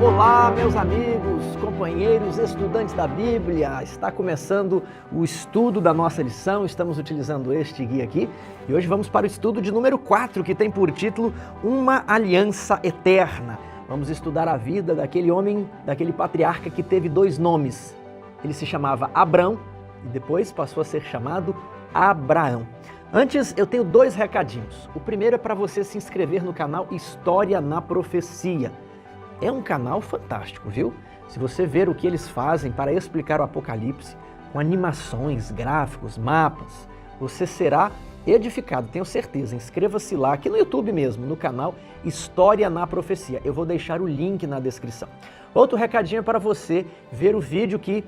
Olá, meus amigos, companheiros, estudantes da Bíblia. Está começando o estudo da nossa lição. Estamos utilizando este guia aqui e hoje vamos para o estudo de número 4, que tem por título Uma Aliança Eterna. Vamos estudar a vida daquele homem, daquele patriarca que teve dois nomes. Ele se chamava Abrão e depois passou a ser chamado Abraão. Antes, eu tenho dois recadinhos. O primeiro é para você se inscrever no canal História na Profecia. É um canal fantástico, viu? Se você ver o que eles fazem para explicar o Apocalipse, com animações, gráficos, mapas, você será edificado, tenho certeza. Inscreva-se lá, aqui no YouTube mesmo, no canal História na Profecia. Eu vou deixar o link na descrição. Outro recadinho é para você ver o vídeo que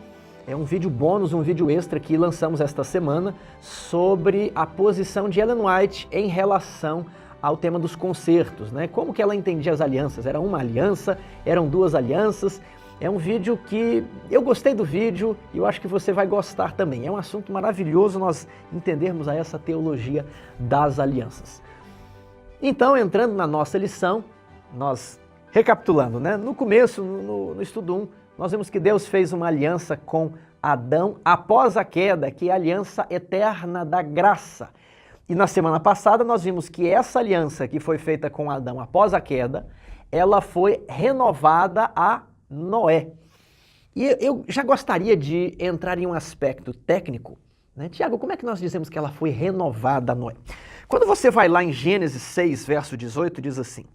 é um vídeo bônus, um vídeo extra que lançamos esta semana sobre a posição de Ellen White em relação ao tema dos concertos, né? Como que ela entendia as alianças? Era uma aliança? Eram duas alianças? É um vídeo que eu gostei do vídeo e eu acho que você vai gostar também. É um assunto maravilhoso nós entendermos essa teologia das alianças. Então, entrando na nossa lição, nós recapitulando, né? No começo, no estudo 1, nós vimos que Deus fez uma aliança com Adão após a queda, que é a aliança eterna da graça. E na semana passada nós vimos que essa aliança que foi feita com Adão após a queda, ela foi renovada a Noé. E eu já gostaria de entrar em um aspecto técnico, né? Tiago, como é que nós dizemos que ela foi renovada a Noé? Quando você vai lá em Gênesis 6, verso 18, diz assim: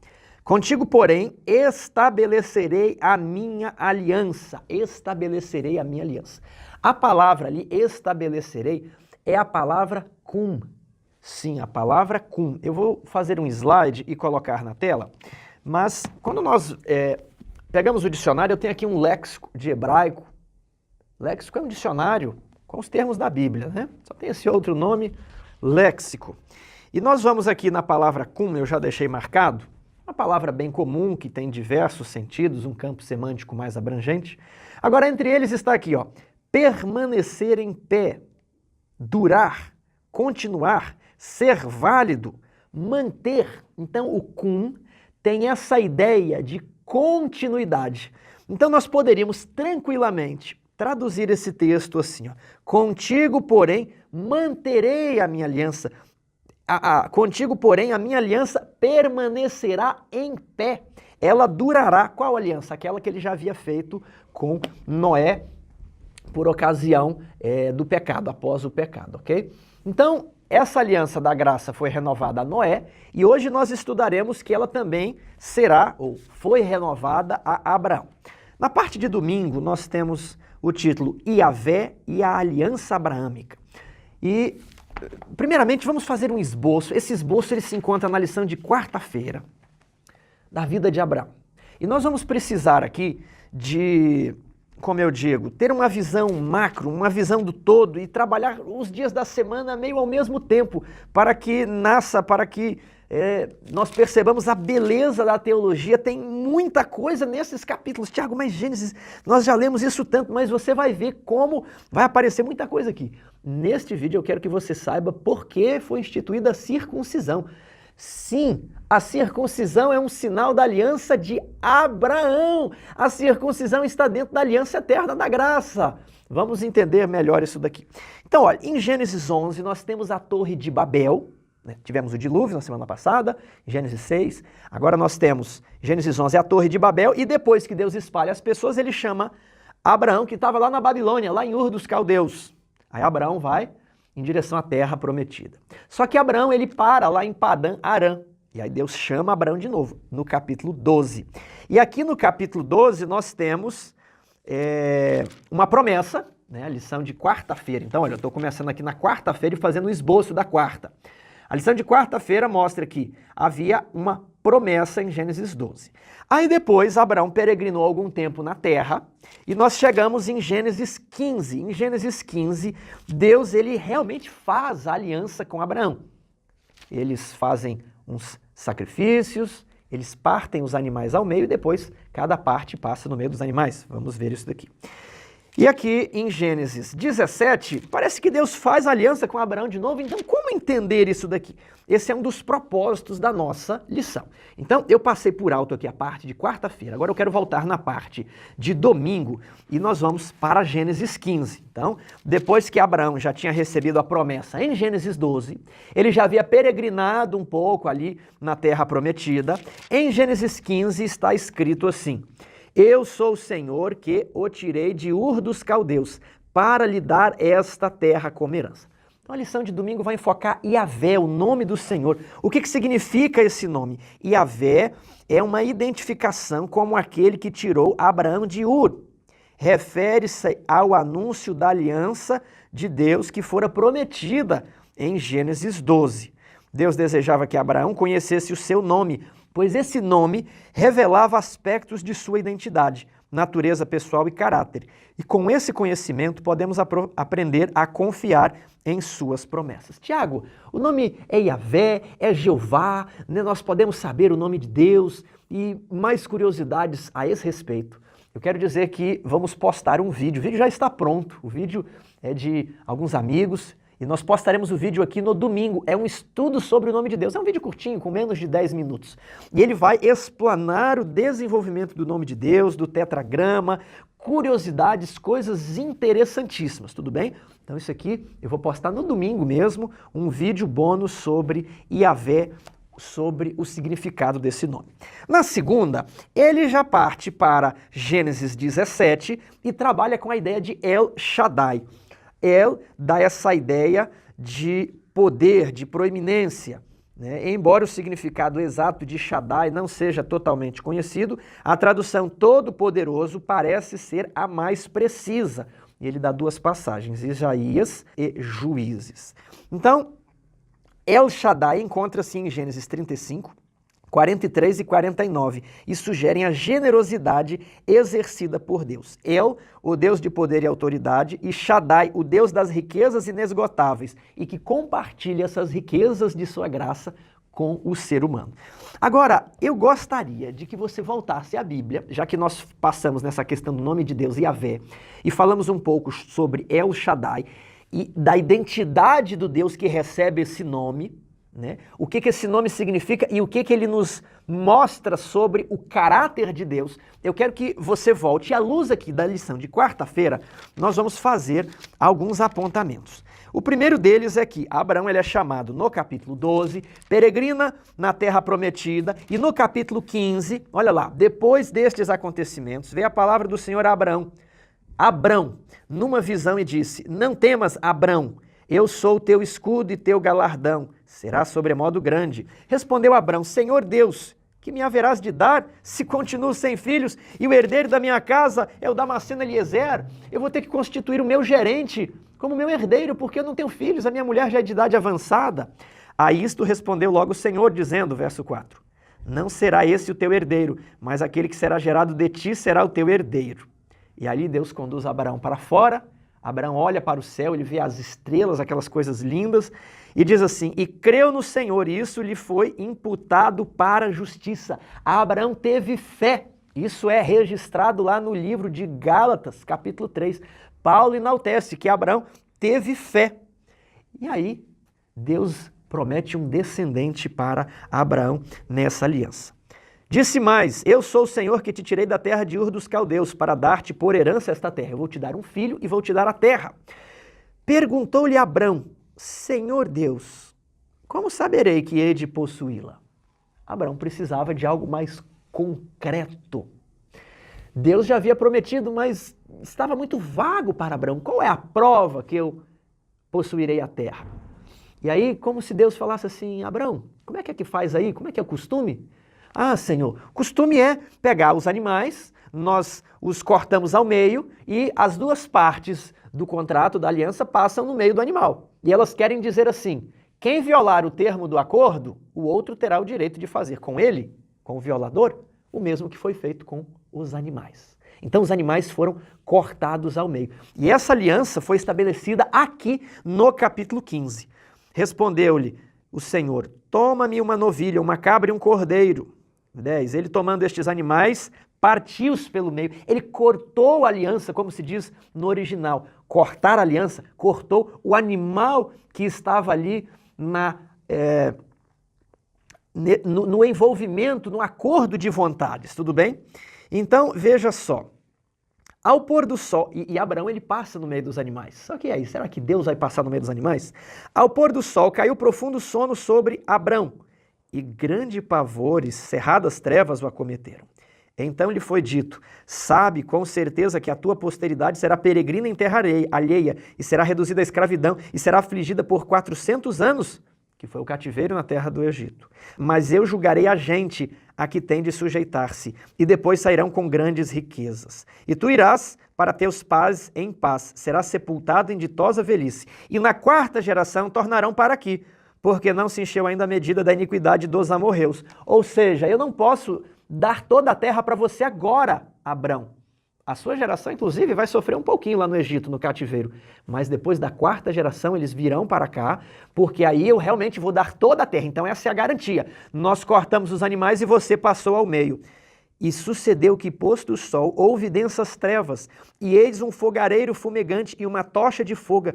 Contigo, porém, estabelecerei a minha aliança. Estabelecerei a minha aliança. A palavra ali, estabelecerei, é a palavra cum. Sim, a palavra cum. Eu vou fazer um slide e colocar na tela, mas quando nós pegamos o dicionário, eu tenho aqui um léxico de hebraico. Léxico é um dicionário com os termos da Bíblia, né? Só tem esse outro nome, léxico. E nós vamos aqui na palavra cum, eu já deixei marcado, uma palavra bem comum que tem diversos sentidos, um campo semântico mais abrangente. Agora, entre eles está aqui, ó, permanecer em pé, durar, continuar, ser válido, manter. Então, o cum tem essa ideia de continuidade. Então, nós poderíamos tranquilamente traduzir esse texto assim, ó, contigo, porém, manterei a minha aliança. Contigo, porém, a minha aliança permanecerá em pé. Ela durará. Qual aliança? Aquela que ele já havia feito com Noé por ocasião do pecado, após o pecado, ok? Então, essa aliança da graça foi renovada a Noé e hoje nós estudaremos que ela também será, ou foi renovada a Abraão. Na parte de domingo, nós temos o título Iavé e a Aliança Abraâmica. E, primeiramente, vamos fazer um esboço. Esse esboço ele se encontra na lição de quarta-feira da vida de Abraão. E nós vamos precisar aqui de, como eu digo, ter uma visão macro, uma visão do todo e trabalhar os dias da semana meio ao mesmo tempo para que nós percebamos a beleza da teologia. Tem muita coisa nesses capítulos. Tiago, mas Gênesis, nós já lemos isso tanto, mas você vai ver como vai aparecer muita coisa aqui. Neste vídeo eu quero que você saiba por que foi instituída a circuncisão. Sim, a circuncisão é um sinal da aliança de Abraão. A circuncisão está dentro da aliança eterna da graça. Vamos entender melhor isso daqui. Então, olha, em Gênesis 11 nós temos a Torre de Babel, né? Tivemos o dilúvio na semana passada, em Gênesis 6. Agora nós temos Gênesis 11, a Torre de Babel, e depois que Deus espalha as pessoas, ele chama Abraão, que estava lá na Babilônia, lá em Ur dos Caldeus. Aí Abraão vai em direção à terra prometida. Só que Abraão, ele para lá em Padã Arã. E aí Deus chama Abraão de novo, no capítulo 12. E aqui no capítulo 12 nós temos uma promessa, né, a lição de quarta-feira. Então, olha, eu estou começando aqui na quarta-feira e fazendo o esboço da quarta. A lição de quarta-feira mostra que havia uma promessa em Gênesis 12. Aí depois Abraão peregrinou algum tempo na terra e nós chegamos em Gênesis 15. Em Gênesis 15, Deus ele realmente faz a aliança com Abraão. Eles fazem uns sacrifícios, eles partem os animais ao meio e depois cada parte passa no meio dos animais. Vamos ver isso daqui. E aqui em Gênesis 17, parece que Deus faz aliança com Abraão de novo. Então, como entender isso daqui? Esse é um dos propósitos da nossa lição. Então, eu passei por alto aqui a parte de quarta-feira. Agora eu quero voltar na parte de domingo e nós vamos para Gênesis 15. Então, depois que Abraão já tinha recebido a promessa em Gênesis 12, ele já havia peregrinado um pouco ali na terra prometida. Em Gênesis 15 está escrito assim: eu sou o Senhor que o tirei de Ur dos Caldeus para lhe dar esta terra como herança. Então a lição de domingo vai enfocar Yavé, o nome do Senhor. O que significa esse nome? Yavé é uma identificação como aquele que tirou Abraão de Ur. Refere-se ao anúncio da aliança de Deus que fora prometida em Gênesis 12. Deus desejava que Abraão conhecesse o seu nome, pois esse nome revelava aspectos de sua identidade, natureza pessoal e caráter. E com esse conhecimento podemos aprender a confiar em suas promessas. Tiago, o nome é Yavé, é Jeová, né? Nós podemos saber o nome de Deus e mais curiosidades a esse respeito. Eu quero dizer que vamos postar um vídeo, o vídeo já está pronto, o vídeo é de alguns amigos, e nós postaremos o vídeo aqui no domingo. É um estudo sobre o nome de Deus. É um vídeo curtinho, com menos de 10 minutos. E ele vai explanar o desenvolvimento do nome de Deus, do tetragrama, curiosidades, coisas interessantíssimas, tudo bem? Então isso aqui eu vou postar no domingo mesmo, um vídeo bônus sobre Yavé, sobre o significado desse nome. Na segunda, ele já parte para Gênesis 17 e trabalha com a ideia de El Shaddai. El dá essa ideia de poder, de proeminência, né? Embora o significado exato de Shaddai não seja totalmente conhecido, a tradução todo-poderoso parece ser a mais precisa. E ele dá duas passagens, Isaías e Juízes. Então, El Shaddai encontra-se em Gênesis 35, 43 e 49, e sugerem a generosidade exercida por Deus. El, o Deus de poder e autoridade, e Shaddai, o Deus das riquezas inesgotáveis, e que compartilha essas riquezas de sua graça com o ser humano. Agora, eu gostaria de que você voltasse à Bíblia, já que nós passamos nessa questão do nome de Deus, Yavé, e falamos um pouco sobre El Shaddai, e da identidade do Deus que recebe esse nome, né? O que esse nome significa e o que ele nos mostra sobre o caráter de Deus. Eu quero que você volte. À luz aqui da lição de quarta-feira, nós vamos fazer alguns apontamentos. O primeiro deles é que Abraão ele é chamado no capítulo 12, peregrina na terra prometida, e no capítulo 15, olha lá, depois destes acontecimentos, veio a palavra do Senhor a Abraão. Abrão, numa visão, e disse: não temas, Abrão, eu sou o teu escudo e teu galardão, será sobremodo grande. Respondeu Abrão: Senhor Deus, que me haverás de dar se continuo sem filhos e o herdeiro da minha casa é o Damasceno Eliezer? Eu vou ter que constituir o meu gerente como meu herdeiro, porque eu não tenho filhos, a minha mulher já é de idade avançada. A isto respondeu logo o Senhor, dizendo, verso 4, não será esse o teu herdeiro, mas aquele que será gerado de ti será o teu herdeiro. E ali Deus conduz Abraão para fora. Abraão olha para o céu, ele vê as estrelas, aquelas coisas lindas, e diz assim, e creu no Senhor, e isso lhe foi imputado para a justiça. Abraão teve fé. Isso é registrado lá no livro de Gálatas, capítulo 3. Paulo enaltece que Abraão teve fé. E aí, Deus promete um descendente para Abraão nessa aliança. Disse mais, eu sou o Senhor que te tirei da terra de Ur dos Caldeus para dar-te por herança esta terra. Eu vou te dar um filho e vou te dar a terra. Perguntou-lhe Abrão, Senhor Deus, como saberei que hei de possuí-la? Abrão precisava de algo mais concreto. Deus já havia prometido, mas estava muito vago para Abrão. Qual é a prova que eu possuirei a terra? E aí, como se Deus falasse assim, Abrão, como é que faz aí? Como é que é o costume? Ah, Senhor, costume é pegar os animais, nós os cortamos ao meio e as duas partes do contrato, da aliança, passam no meio do animal. E elas querem dizer assim, quem violar o termo do acordo, o outro terá o direito de fazer com ele, com o violador, o mesmo que foi feito com os animais. Então os animais foram cortados ao meio. E essa aliança foi estabelecida aqui no capítulo 15. Respondeu-lhe o Senhor, toma-me uma novilha, uma cabra e um cordeiro. 10. Ele tomando estes animais, partiu-os pelo meio. Ele cortou a aliança, como se diz no original. Cortar a aliança, cortou o animal que estava ali no envolvimento, no acordo de vontades, tudo bem? Então, veja só. Ao pôr do sol, e Abraão ele passa no meio dos animais. Só que aí, será que Deus vai passar no meio dos animais? Ao pôr do sol, caiu profundo sono sobre Abrão, e grande pavor e cerradas trevas o acometeram. Então lhe foi dito, sabe com certeza que a tua posteridade será peregrina em terra alheia, e será reduzida à escravidão, e será afligida por 400 anos, que foi o cativeiro na terra do Egito. Mas eu julgarei a gente a que tem de sujeitar-se, e depois sairão com grandes riquezas. E tu irás para teus pais em paz, serás sepultado em ditosa velhice, e na 4ª geração tornarão para aqui, porque não se encheu ainda a medida da iniquidade dos amorreus. Ou seja, eu não posso dar toda a terra para você agora, Abrão. A sua geração, inclusive, vai sofrer um pouquinho lá no Egito, no cativeiro. Mas depois da 4ª geração, eles virão para cá, porque aí eu realmente vou dar toda a terra. Então essa é a garantia. Nós cortamos os animais e você passou ao meio. E sucedeu que, posto o sol, houve densas trevas, e eis um fogareiro fumegante e uma tocha de fogo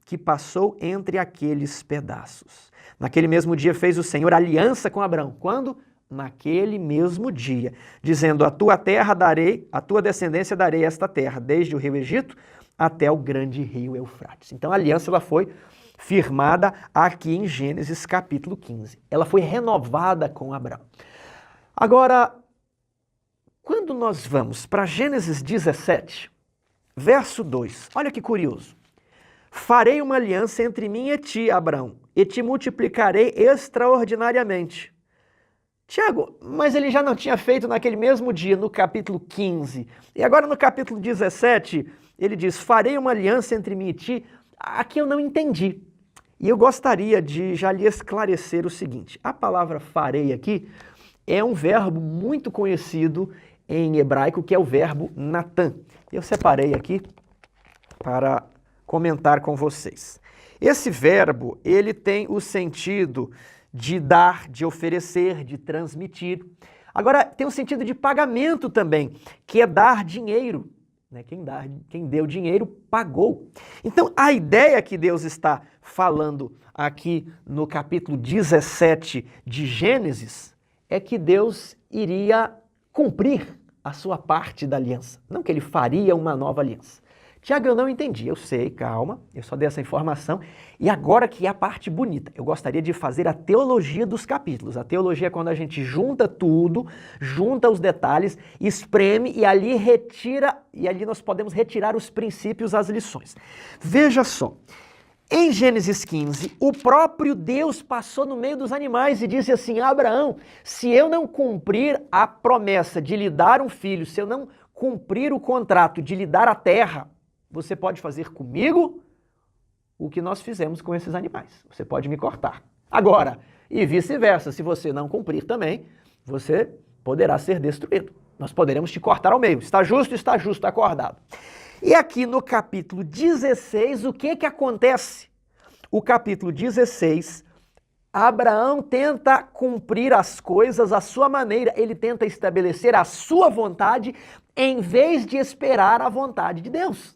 que passou entre aqueles pedaços. Naquele mesmo dia fez o Senhor aliança com Abrão. Quando? Naquele mesmo dia, dizendo, a tua terra darei, a tua descendência darei esta terra, desde o rio Egito até o grande rio Eufrates. Então a aliança ela foi firmada aqui em Gênesis capítulo 15. Ela foi renovada com Abrão. Agora, quando nós vamos para Gênesis 17, verso 2, olha que curioso. Farei uma aliança entre mim e ti, Abrão, e te multiplicarei extraordinariamente. Tiago, mas ele já não tinha feito naquele mesmo dia, no capítulo 15. E agora no capítulo 17, ele diz, farei uma aliança entre mim e ti. Aqui eu não entendi. E eu gostaria de já lhe esclarecer o seguinte. A palavra farei aqui é um verbo muito conhecido em hebraico, que é o verbo natan. Eu separei aqui para comentar com vocês. Esse verbo, ele tem o sentido de dar, de oferecer, de transmitir. Agora, tem um sentido de pagamento também, que é dar dinheiro. Quem deu dinheiro, pagou. Então, a ideia que Deus está falando aqui no capítulo 17 de Gênesis é que Deus iria cumprir a sua parte da aliança. Não que ele faria uma nova aliança. Tiago, eu não entendi. Eu sei, calma, eu só dei essa informação. E agora que é a parte bonita, eu gostaria de fazer a teologia dos capítulos. A teologia é quando a gente junta tudo, junta os detalhes, espreme e ali nós podemos retirar os princípios, as lições. Veja só, em Gênesis 15, o próprio Deus passou no meio dos animais e disse assim, Abraão, se eu não cumprir a promessa de lhe dar um filho, se eu não cumprir o contrato de lhe dar a terra, você pode fazer comigo o que nós fizemos com esses animais. Você pode me cortar. Agora, e vice-versa, se você não cumprir também, você poderá ser destruído. Nós poderemos te cortar ao meio. Está justo, acordado. E aqui no capítulo 16, o que acontece? O capítulo 16, Abraão tenta cumprir as coisas à sua maneira. Ele tenta estabelecer a sua vontade em vez de esperar a vontade de Deus.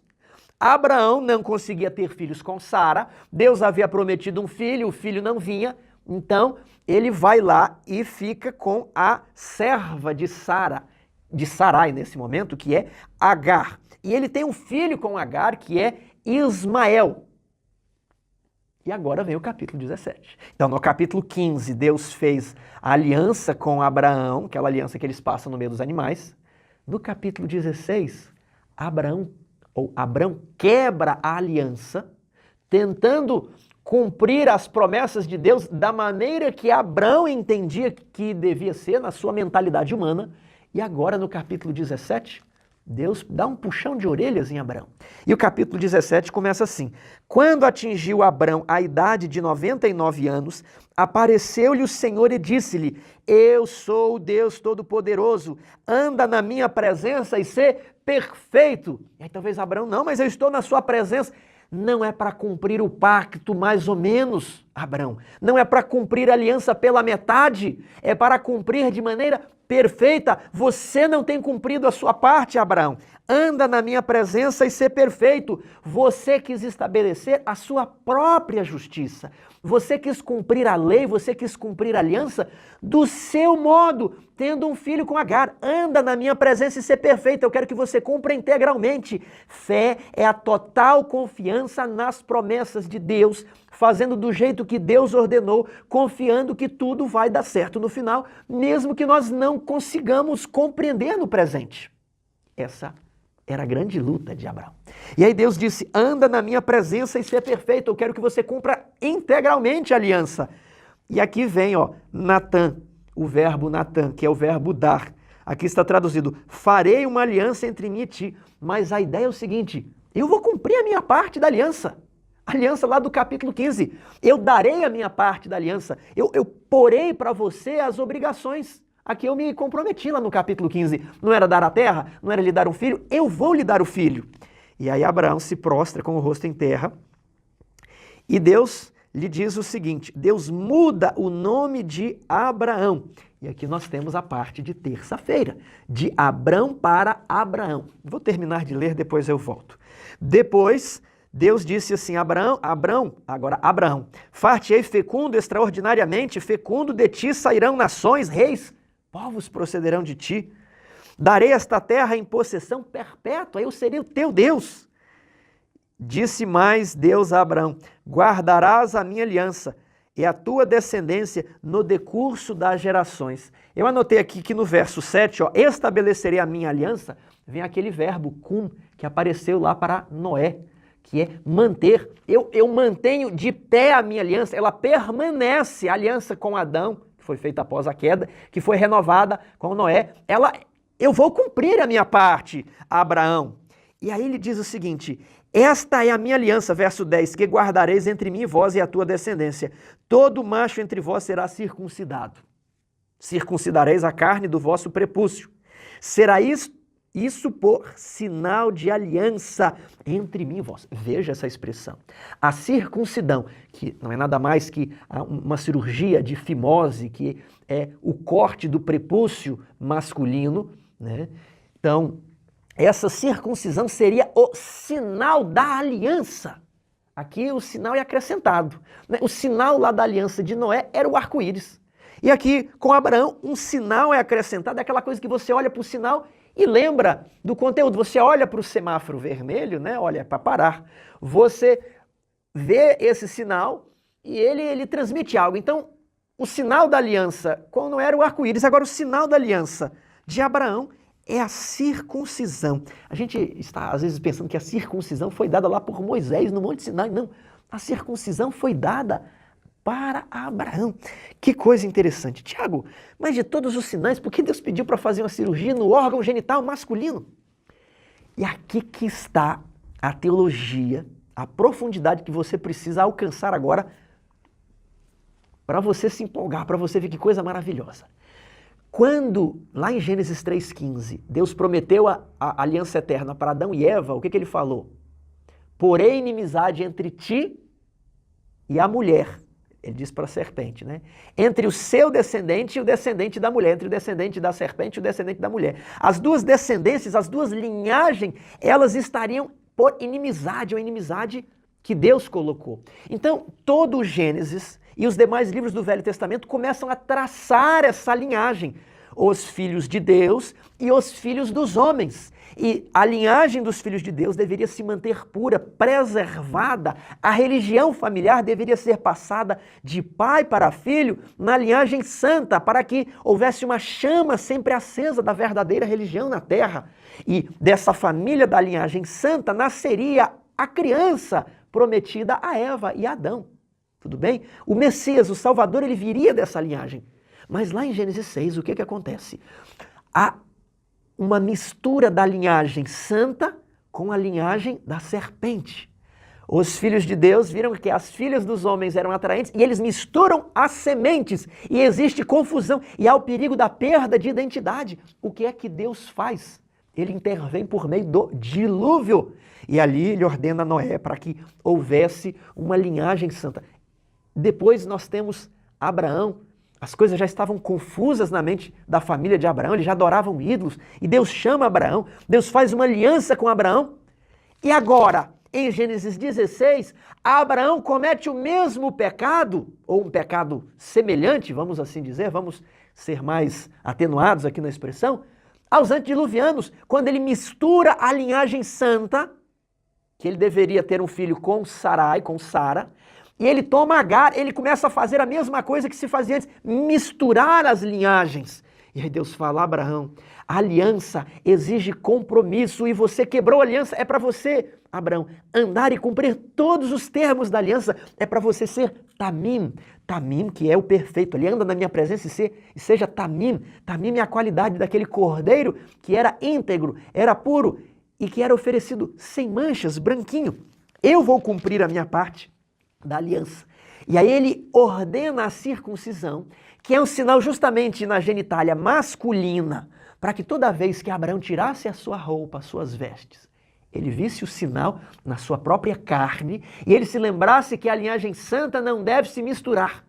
Abraão não conseguia ter filhos com Sara, Deus havia prometido um filho, o filho não vinha, então ele vai lá e fica com a serva de Sarai nesse momento, que é Agar. E ele tem um filho com Agar, que é Ismael. E agora vem o capítulo 17. Então, no capítulo 15, Deus fez a aliança com Abraão, aquela aliança que eles passam no meio dos animais. No capítulo 16, Abraão quebra a aliança, tentando cumprir as promessas de Deus da maneira que Abraão entendia que devia ser, na sua mentalidade humana. E agora, no capítulo 17, Deus dá um puxão de orelhas em Abraão. E o capítulo 17 começa assim. Quando atingiu Abraão a idade de 99 anos, apareceu-lhe o Senhor e disse-lhe, eu sou o Deus Todo-Poderoso, anda na minha presença e sê perfeito. E aí talvez Abraão, não, mas eu estou na sua presença. não é para cumprir o pacto mais ou menos, Abraão. Não é para cumprir a aliança pela metade, é para cumprir de maneira perfeita. Você não tem cumprido a sua parte, Abraão. Anda na minha presença e ser perfeito. Você quis estabelecer a sua própria justiça. Você quis cumprir a lei, você quis cumprir a aliança do seu modo, tendo um filho com Agar. Anda na minha presença e ser perfeito. Eu quero que você cumpra integralmente. Fé é a total confiança nas promessas de Deus, fazendo do jeito que Deus ordenou, confiando que tudo vai dar certo no final, mesmo que nós não consigamos compreender no presente. Essa era a grande luta de Abraão. E aí Deus disse, anda na minha presença e ser perfeito. Eu quero que você cumpra integralmente a aliança. E aqui vem, Natan, o verbo Natan, que é o verbo dar. Aqui está traduzido, farei uma aliança entre mim e ti. Mas a ideia é o seguinte, eu vou cumprir a minha parte da aliança. Aliança lá do capítulo 15. Eu darei a minha parte da aliança. Eu porei para você as obrigações. Aqui eu me comprometi lá no capítulo 15. Não era dar a terra? Não era lhe dar um filho? Eu vou lhe dar o filho. E aí Abraão se prostra com o rosto em terra. E Deus lhe diz o seguinte, Deus muda o nome de Abraão. E aqui nós temos a parte de terça-feira, de Abrão para Abraão. Vou terminar de ler, depois eu volto. Depois, Deus disse assim, Abraão, far-te-ei fecundo extraordinariamente, fecundo de ti sairão nações, reis, povos procederão de ti. Darei esta terra em possessão perpétua, eu serei o teu Deus. Disse mais Deus a Abraão, guardarás a minha aliança e a tua descendência no decurso das gerações. Eu anotei aqui que no verso 7, estabelecerei a minha aliança, vem aquele verbo cum, que apareceu lá para Noé, que é manter. Eu mantenho de pé a minha aliança, ela permanece, a aliança com Adão, que foi feita após a queda, que foi renovada com Noé, eu vou cumprir a minha parte, Abraão. E aí ele diz o seguinte, esta é a minha aliança, verso 10, que guardareis entre mim e vós e a tua descendência. Todo macho entre vós será circuncidado. Circuncidareis a carne do vosso prepúcio. Será isso por sinal de aliança entre mim e vós. Veja essa expressão. A circuncidão, que não é nada mais que uma cirurgia de fimose, que é o corte do prepúcio masculino, né? Então, essa circuncisão seria o sinal da aliança. Aqui o sinal é acrescentado, né? O sinal lá da aliança de Noé era o arco-íris. E aqui com Abraão, um sinal é acrescentado, é aquela coisa que você olha para o sinal e lembra do conteúdo. Você olha para o semáforo vermelho, né? Olha, para parar. Você vê esse sinal e ele transmite algo. Então, o sinal da aliança, quando era o arco-íris, agora o sinal da aliança de Abraão é a circuncisão. A gente está, às vezes, pensando que a circuncisão foi dada lá por Moisés no Monte Sinai. Não, a circuncisão foi dada para Abraão. Que coisa interessante. Tiago, mas de todos os sinais, por que Deus pediu para fazer uma cirurgia no órgão genital masculino? E aqui que está a teologia, a profundidade que você precisa alcançar agora para você se empolgar, para você ver que coisa maravilhosa. Quando, lá em Gênesis 3,15, Deus prometeu a aliança eterna para Adão e Eva, o que ele falou? Porém, inimizade entre ti e a mulher. Ele diz para a serpente, né? Entre o seu descendente e o descendente da mulher, entre o descendente da serpente e o descendente da mulher. As duas descendências, as duas linhagens, elas estariam por inimizade, ou inimizade que Deus colocou. Então, todo o Gênesis e os demais livros do Velho Testamento começam a traçar essa linhagem. Os filhos de Deus e os filhos dos homens. E a linhagem dos filhos de Deus deveria se manter pura, preservada. A religião familiar deveria ser passada de pai para filho na linhagem santa, para que houvesse uma chama sempre acesa da verdadeira religião na terra. E dessa família da linhagem santa nasceria a criança prometida a Eva e a Adão. Tudo bem? O Messias, o Salvador, ele viria dessa linhagem. Mas lá em Gênesis 6, o que acontece? Há uma mistura da linhagem santa com a linhagem da serpente. Os filhos de Deus viram que as filhas dos homens eram atraentes e eles misturam as sementes e existe confusão e há o perigo da perda de identidade. O que é que Deus faz? Ele intervém por meio do dilúvio. E ali ele ordena Noé para que houvesse uma linhagem santa. Depois nós temos Abraão. As coisas já estavam confusas na mente da família de Abraão, eles já adoravam ídolos. E Deus chama Abraão, Deus faz uma aliança com Abraão. E agora, em Gênesis 16, Abraão comete o mesmo pecado, ou um pecado semelhante, vamos assim dizer, vamos ser mais atenuados aqui na expressão, aos antediluvianos, quando ele mistura a linhagem santa, que ele deveria ter um filho com Sarai, com Sara, e ele toma Agar, ele começa a fazer a mesma coisa que se fazia antes, misturar as linhagens. E aí Deus fala, Abraão, a aliança exige compromisso e você quebrou a aliança, é para você, Abraão, andar e cumprir todos os termos da aliança, é para você ser Tamim. Tamim, que é o perfeito, ele anda na minha presença e seja Tamim. Tamim é a qualidade daquele cordeiro que era íntegro, era puro e que era oferecido sem manchas, branquinho. Eu vou cumprir a minha parte da aliança. E aí ele ordena a circuncisão, que é um sinal justamente na genitália masculina, para que toda vez que Abraão tirasse a sua roupa, as suas vestes, ele visse o sinal na sua própria carne e ele se lembrasse que a linhagem santa não deve se misturar.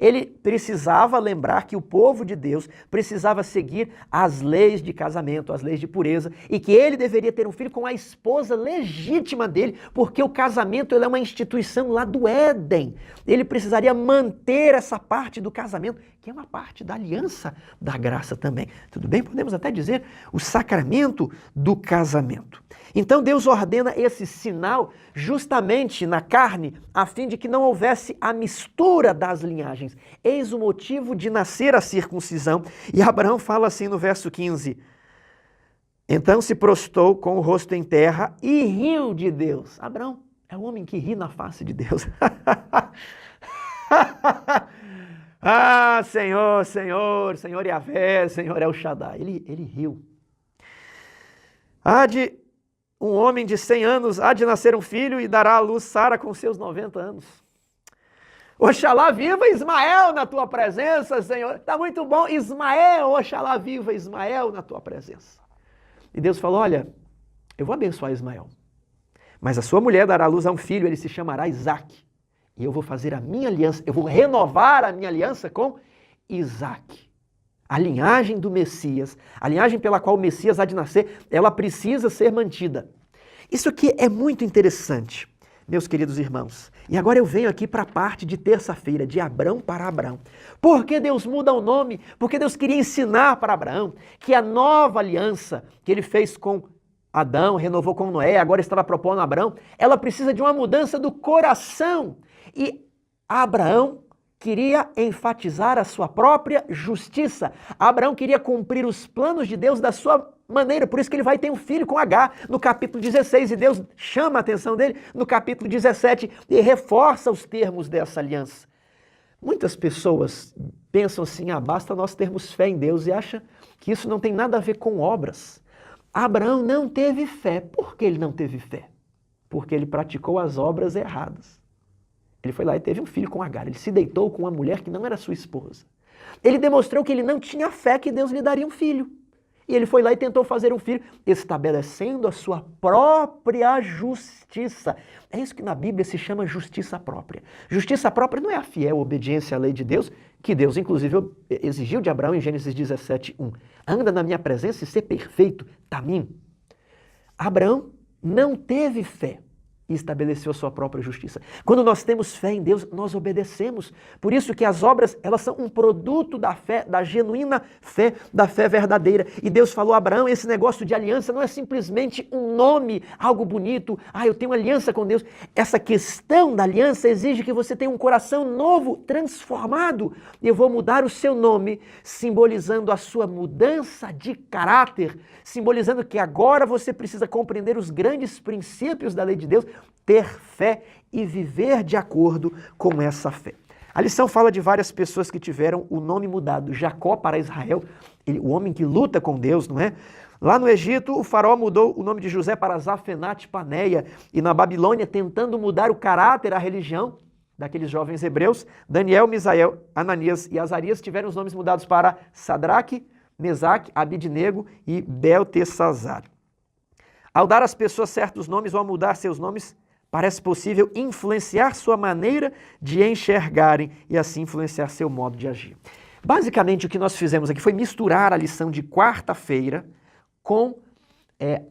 Ele precisava lembrar que o povo de Deus precisava seguir as leis de casamento, as leis de pureza, e que ele deveria ter um filho com a esposa legítima dele, porque o casamento ele é uma instituição lá do Éden. Ele precisaria manter essa parte do casamento, que é uma parte da aliança da graça também. Tudo bem? Podemos até dizer o sacramento do casamento. Então Deus ordena esse sinal justamente na carne, a fim de que não houvesse a mistura das linhagens. Eis o motivo de nascer a circuncisão. E Abraão fala assim no verso 15. Então se prostrou com o rosto em terra e riu de Deus. Abraão é o homem que ri na face de Deus. Ah, Senhor, Senhor, Senhor Yahvé, Senhor El Shaddai. Ele riu. Um homem de 100 anos há de nascer um filho e dará à luz Sara com seus 90 anos. Oxalá viva Ismael na tua presença, Senhor. Está muito bom, Ismael, oxalá viva Ismael na tua presença. E Deus falou, olha, eu vou abençoar Ismael, mas a sua mulher dará à luz a um filho, ele se chamará Isaque. E eu vou fazer a minha aliança, eu vou renovar a minha aliança com Isaque. A linhagem do Messias, a linhagem pela qual o Messias há de nascer, ela precisa ser mantida. Isso aqui é muito interessante, meus queridos irmãos. E agora eu venho aqui para a parte de terça-feira, de Abrão para Abraão. Por que Deus muda o nome? Porque Deus queria ensinar para Abraão que a nova aliança que ele fez com Adão, renovou com Noé, agora estava propondo a Abraão, ela precisa de uma mudança do coração. E Abraão queria enfatizar a sua própria justiça. Abraão queria cumprir os planos de Deus da sua maneira, por isso que ele vai ter um filho com Agar no capítulo 16, e Deus chama a atenção dele no capítulo 17 e reforça os termos dessa aliança. Muitas pessoas pensam assim, basta nós termos fé em Deus e acham que isso não tem nada a ver com obras. Abraão não teve fé. Por que ele não teve fé? Porque ele praticou as obras erradas. Ele foi lá e teve um filho com Agar. Ele se deitou com uma mulher que não era sua esposa. Ele demonstrou que ele não tinha fé que Deus lhe daria um filho. E ele foi lá e tentou fazer um filho, estabelecendo a sua própria justiça. É isso que na Bíblia se chama justiça própria. Justiça própria não é a fiel obediência à lei de Deus, que Deus inclusive exigiu de Abraão em Gênesis 17:1. Anda na minha presença e ser perfeito, Tamim. Abraão não teve fé e estabeleceu a sua própria justiça. Quando nós temos fé em Deus, nós obedecemos. Por isso que as obras, elas são um produto da fé, da genuína fé, da fé verdadeira. E Deus falou a Abraão, esse negócio de aliança não é simplesmente um nome, algo bonito. Eu tenho aliança com Deus. Essa questão da aliança exige que você tenha um coração novo, transformado. E eu vou mudar o seu nome, simbolizando a sua mudança de caráter, simbolizando que agora você precisa compreender os grandes princípios da lei de Deus, ter fé e viver de acordo com essa fé. A lição fala de várias pessoas que tiveram o nome mudado. Jacó para Israel, o homem que luta com Deus, não é? Lá no Egito, o faraó mudou o nome de José para Zafenat Paneia. E na Babilônia, tentando mudar o caráter, a religião daqueles jovens hebreus, Daniel, Misael, Ananias e Azarias tiveram os nomes mudados para Sadraque, Mesaque, Abidnego e Beltesazar. Ao dar às pessoas certos nomes ou ao mudar seus nomes, parece possível influenciar sua maneira de enxergarem e assim influenciar seu modo de agir. Basicamente, o que nós fizemos aqui foi misturar a lição de quarta-feira com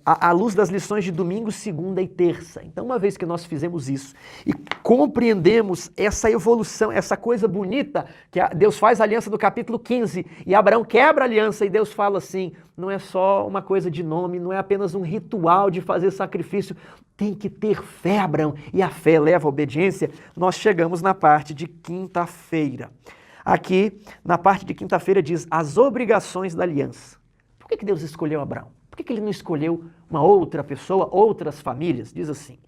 à luz das lições de domingo, segunda e terça. Então, uma vez que nós fizemos isso e compreendemos essa evolução, essa coisa bonita, que Deus faz a aliança no capítulo 15, e Abraão quebra a aliança e Deus fala assim, não é só uma coisa de nome, não é apenas um ritual de fazer sacrifício, tem que ter fé, Abraão, e a fé leva à obediência. Nós chegamos na parte de quinta-feira. Aqui, na parte de quinta-feira, diz as obrigações da aliança. Por que Deus escolheu Abraão? Por que ele não escolheu uma outra pessoa, outras famílias? Diz assim,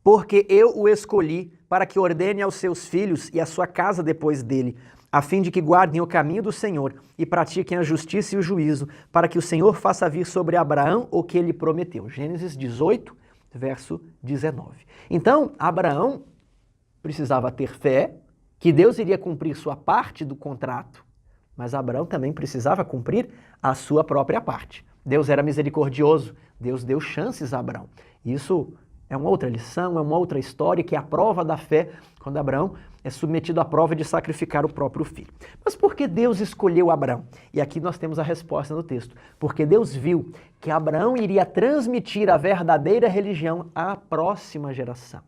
porque eu o escolhi para que ordene aos seus filhos e à sua casa depois dele, a fim de que guardem o caminho do Senhor e pratiquem a justiça e o juízo, para que o Senhor faça vir sobre Abraão o que ele prometeu. Gênesis 18, verso 19. Então, Abraão precisava ter fé que Deus iria cumprir sua parte do contrato, mas Abraão também precisava cumprir a sua própria parte. Deus era misericordioso, Deus deu chances a Abraão. Isso é uma outra lição, é uma outra história, que é a prova da fé, quando Abraão é submetido à prova de sacrificar o próprio filho. Mas por que Deus escolheu Abraão? E aqui nós temos a resposta no texto. Porque Deus viu que Abraão iria transmitir a verdadeira religião à próxima geração.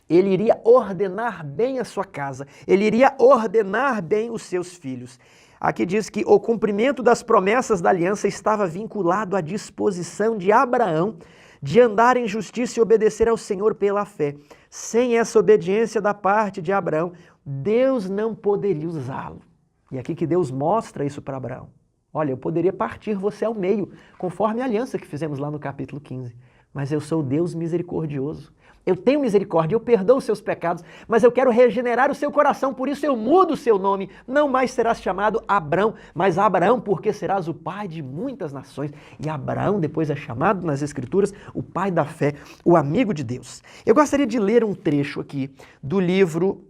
Ele iria ordenar bem a sua casa, ele iria ordenar bem os seus filhos. Aqui diz que o cumprimento das promessas da aliança estava vinculado à disposição de Abraão de andar em justiça e obedecer ao Senhor pela fé. Sem essa obediência da parte de Abraão, Deus não poderia usá-lo. E aqui que Deus mostra isso para Abraão. Olha, eu poderia partir você ao meio, conforme a aliança que fizemos lá no capítulo 15. Mas eu sou Deus misericordioso. Eu tenho misericórdia, eu perdoo os seus pecados, mas eu quero regenerar o seu coração, por isso eu mudo o seu nome. Não mais serás chamado Abrão, mas Abraão, porque serás o pai de muitas nações. E Abraão depois é chamado nas Escrituras o pai da fé, o amigo de Deus. Eu gostaria de ler um trecho aqui do livro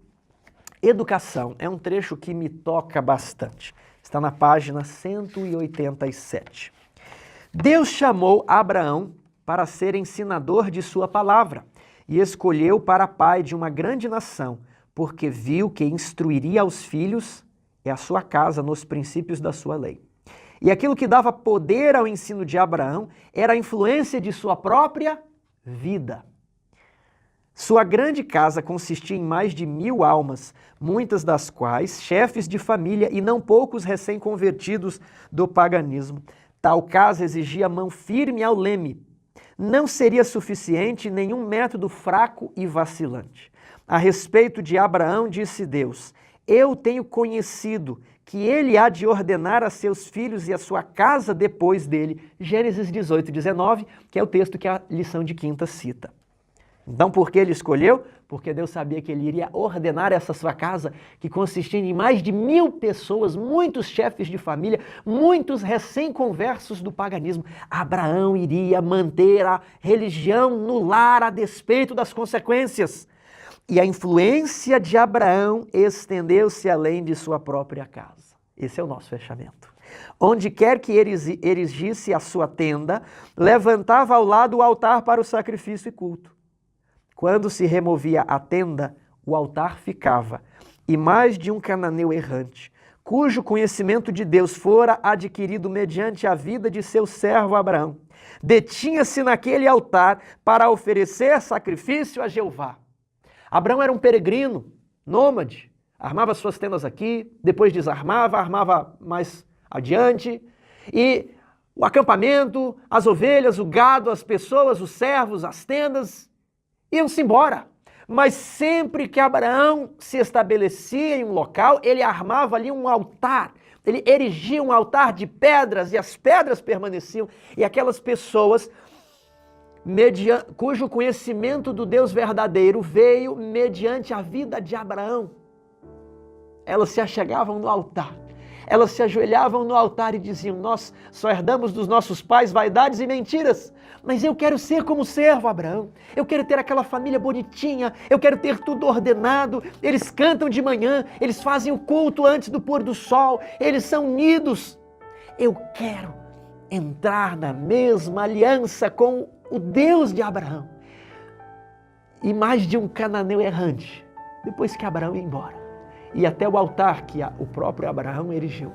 Educação. É um trecho que me toca bastante. Está na página 187. Deus chamou Abraão para ser ensinador de sua palavra e escolheu para pai de uma grande nação, porque viu que instruiria aos filhos e a sua casa nos princípios da sua lei. E aquilo que dava poder ao ensino de Abraão era a influência de sua própria vida. Sua grande casa consistia em mais de 1000 almas, muitas das quais chefes de família e não poucos recém-convertidos do paganismo. Tal casa exigia mão firme ao leme. Não seria suficiente nenhum método fraco e vacilante. A respeito de Abraão, disse Deus, eu tenho conhecido que ele há de ordenar a seus filhos e a sua casa depois dele. Gênesis 18, 19, que é o texto que a lição de quinta cita. Então, por que ele escolheu? Porque Deus sabia que ele iria ordenar essa sua casa, que consistia em mais de 1000 pessoas, muitos chefes de família, muitos recém-conversos do paganismo. Abraão iria manter a religião no lar a despeito das consequências. E a influência de Abraão estendeu-se além de sua própria casa. Esse é o nosso fechamento. Onde quer que erigisse a sua tenda, levantava ao lado o altar para o sacrifício e culto. Quando se removia a tenda, o altar ficava, e mais de um cananeu errante, cujo conhecimento de Deus fora adquirido mediante a vida de seu servo Abraão, detinha-se naquele altar para oferecer sacrifício a Jeová. Abraão era um peregrino, nômade, armava suas tendas aqui, depois desarmava, armava mais adiante, e o acampamento, as ovelhas, o gado, as pessoas, os servos, as tendas, iam-se embora. Mas sempre que Abraão se estabelecia em um local, ele armava ali um altar. Ele erigia um altar de pedras e as pedras permaneciam. E aquelas pessoas, cujo conhecimento do Deus verdadeiro veio mediante a vida de Abraão, elas se achegavam no altar. Elas se ajoelhavam no altar e diziam, nós só herdamos dos nossos pais vaidades e mentiras, mas eu quero ser como o servo Abraão, eu quero ter aquela família bonitinha, eu quero ter tudo ordenado, eles cantam de manhã, eles fazem o culto antes do pôr do sol, eles são unidos. Eu quero entrar na mesma aliança com o Deus de Abraão. E mais de um cananeu errante, depois que Abraão ia embora, e até o altar que o próprio Abraão erigiu,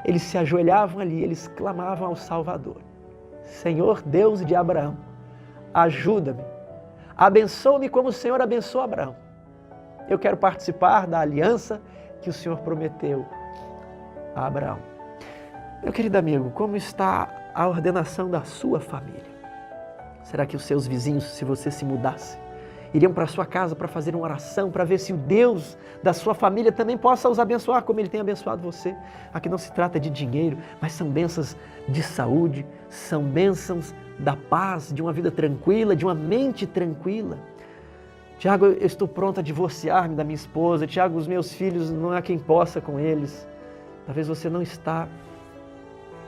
eles se ajoelhavam ali, eles clamavam ao Salvador. Senhor Deus de Abraão, ajuda-me, abençoa-me como o Senhor abençoou Abraão. Eu quero participar da aliança que o Senhor prometeu a Abraão. Meu querido amigo, como está a ordenação da sua família? Será que os seus vizinhos, se você se mudasse, iriam para a sua casa para fazer uma oração, para ver se o Deus da sua família também possa os abençoar, como Ele tem abençoado você? Aqui não se trata de dinheiro, mas são bênçãos de saúde, são bênçãos da paz, de uma vida tranquila, de uma mente tranquila. Tiago, eu estou pronto a divorciar-me da minha esposa. Tiago, os meus filhos, não há quem possa com eles. Talvez você não está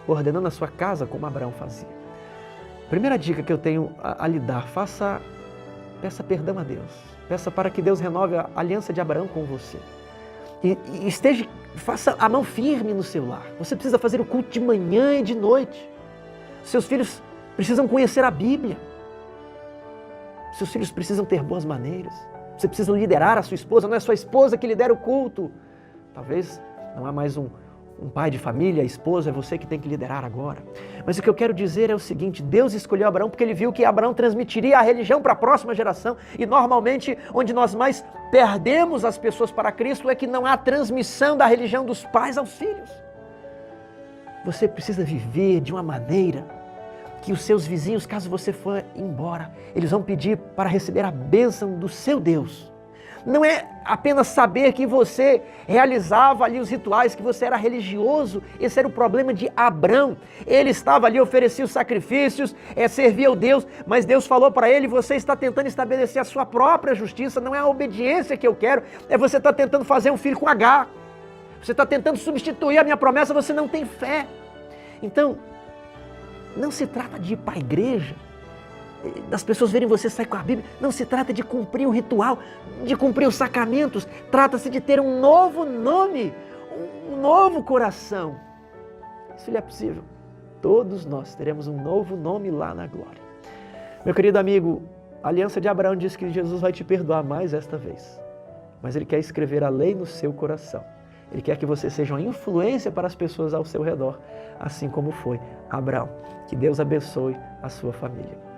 ordenando a sua casa como Abraão fazia. Primeira dica que eu tenho a lhe dar, peça perdão a Deus. Peça para que Deus renove a aliança de Abraão com você. E faça a mão firme no seu lar. Você precisa fazer o culto de manhã e de noite. Seus filhos precisam conhecer a Bíblia. Seus filhos precisam ter boas maneiras. Você precisa liderar a sua esposa, não é sua esposa que lidera o culto. Talvez não há mais um pai de família, a esposa, é você que tem que liderar agora. Mas o que eu quero dizer é o seguinte, Deus escolheu Abraão porque Ele viu que Abraão transmitiria a religião para a próxima geração. E normalmente, onde nós mais perdemos as pessoas para Cristo é que não há transmissão da religião dos pais aos filhos. Você precisa viver de uma maneira que os seus vizinhos, caso você for embora, eles vão pedir para receber a bênção do seu Deus. Não é apenas saber que você realizava ali os rituais, que você era religioso. Esse era o problema de Abrão. Ele estava ali, oferecia os sacrifícios, servia o Deus, mas Deus falou para ele, você está tentando estabelecer a sua própria justiça, não é a obediência que eu quero, é você está tentando fazer um filho com H. Você está tentando substituir a minha promessa, você não tem fé. Então, não se trata de ir para a igreja, das pessoas verem você sair com a Bíblia, não se trata de cumprir o ritual, de cumprir os sacramentos, trata-se de ter um novo nome, um novo coração. Isso lhe é possível. Todos nós teremos um novo nome lá na glória. Meu querido amigo, a aliança de Abraão diz que Jesus vai te perdoar mais esta vez, mas Ele quer escrever a lei no seu coração. Ele quer que você seja uma influência para as pessoas ao seu redor, assim como foi Abraão. Que Deus abençoe a sua família.